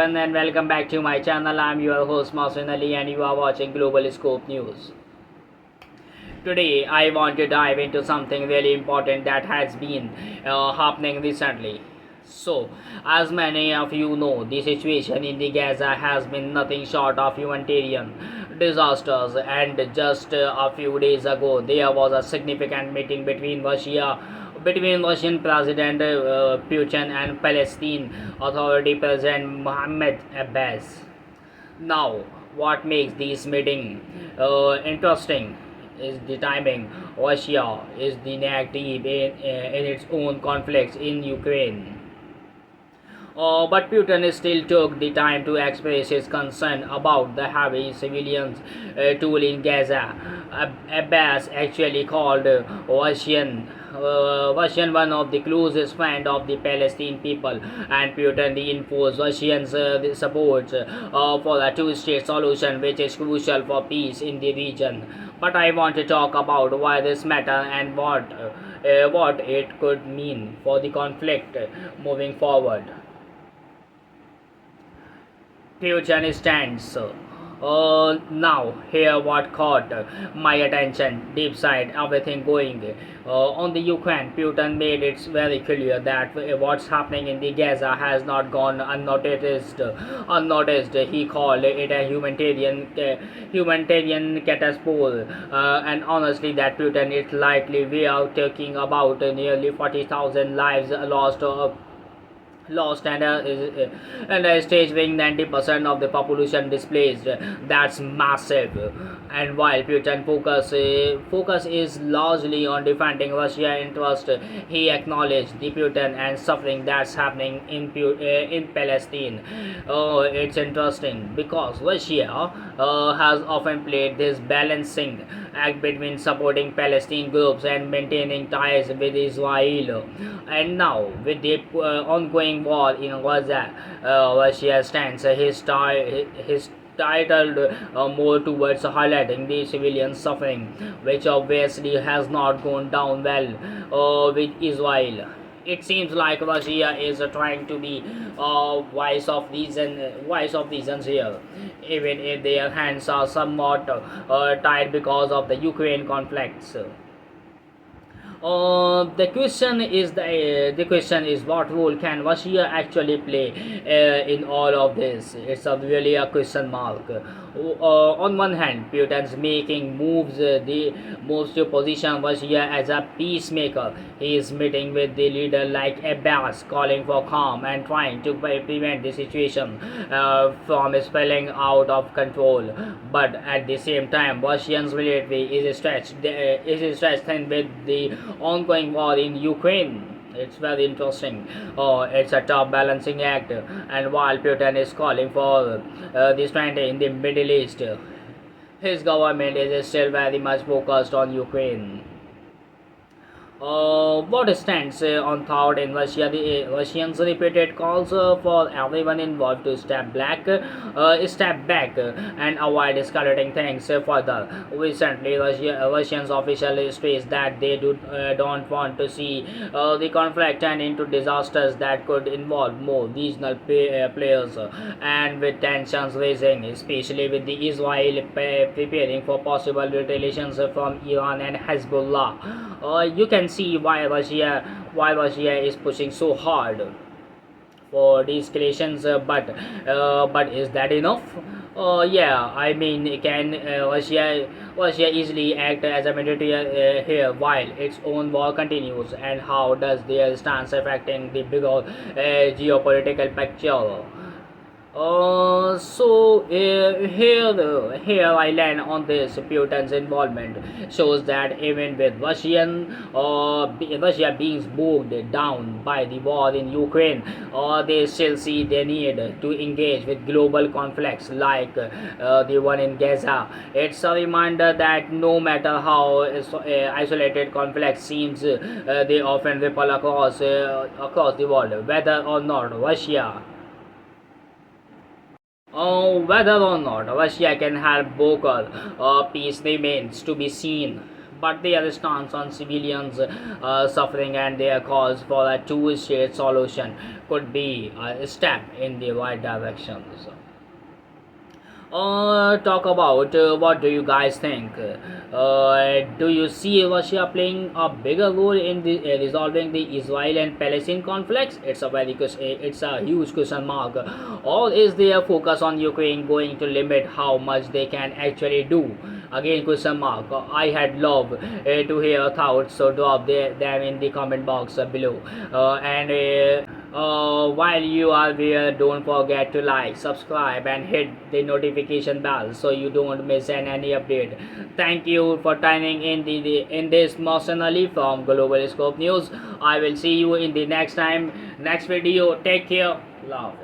everyone and welcome back to my channel. I'm your host Masin Ali and you are watching Global Scope News. Today I want to dive into something really important that has been happening recently. So, as many of you know, the situation in the Gaza has been nothing short of humanitarian disasters, and just a few days ago there was a significant meeting between Russian President Putin and Palestine Authority President Mohammed Abbas. Now, what makes this meeting interesting is the timing. Russia is the active in its own conflicts in Ukraine. But Putin still took the time to express his concern about the heavy civilian toll in Gaza. Abbas actually called Russian one of the closest friends of the Palestinian people, and Putin reinforced Russia's support for a two-state solution, which is crucial for peace in the region. But I want to talk about why this matter and what it could mean for the conflict moving forward. Future stands. Now, here what caught my attention deep side everything going on the Ukraine. Putin made it very clear that what's happening in the Gaza has not gone unnoticed. He called it a humanitarian catastrophe, and honestly, that Putin is likely we are talking about nearly 40,000 lives lost and a stage being 90% of the population displaced. That's massive. And while Putin focus is largely on defending Russia interest, he acknowledged the Putin and suffering that's happening in Palestine. It's interesting because Russia has often played this balancing act between supporting Palestinian groups and maintaining ties with Israel. And now, with the ongoing war in Gaza, Russia stands his titled more towards highlighting the civilian suffering, which obviously has not gone down well with Israel. It seems like Russia is trying to be wise of reasons here, even if their hands are somewhat tied because of the Ukraine conflicts. The question is what role can Russia actually play in all of this? It's really a question mark. On one hand, Putin's making moves to position Russia as a peacemaker. He is meeting with the leader like Abbas, calling for calm and trying to prevent the situation from spilling out of control. But at the same time, Russia's military is stretched thin with the ongoing war in Ukraine. It's very interesting. It's a tough balancing act, and while Putin is calling for the strength in the Middle East, his government is still very much focused on Ukraine. What stands on thought in Russia? The Russians repeated calls for everyone involved to step back, and avoid escalating things further. Recently, Russians officially stressed that they don't want to see the conflict turn into disasters that could involve more regional players, and with tensions rising, especially with the Israel preparing for possible retaliations from Iran and Hezbollah. You can see why Russia is pushing so hard for de-escalations, but is that enough? Yeah, I mean, can Russia easily act as a mediator here while its own war continues? And how does their stance affecting the bigger geopolitical picture? Here I land on this. Putin's involvement shows that even with Russia being bogged down by the war in Ukraine, they still see the need to engage with global conflicts like the one in Gaza. It's a reminder that no matter how isolated conflict seems, they often ripple across the world, whether or not Russia can help broker peace remains to be seen. but their stance on civilians suffering and their calls for a two-state solution could be a step in the right direction. Talk about what do you guys think? Do you see Russia playing a bigger role in the resolving the Israel and Palestine conflicts? It's a huge question mark. Or is their focus on Ukraine going to limit how much they can actually do? Again, question mark. I had loved to hear thoughts, so drop them in the comment box below. While you are there, don't forget to like, subscribe, and hit the notification bell so you don't miss any update. Thank you for tuning in this Mohsen Ali from Global Scope News. I will see you in the next video. Take care. Love.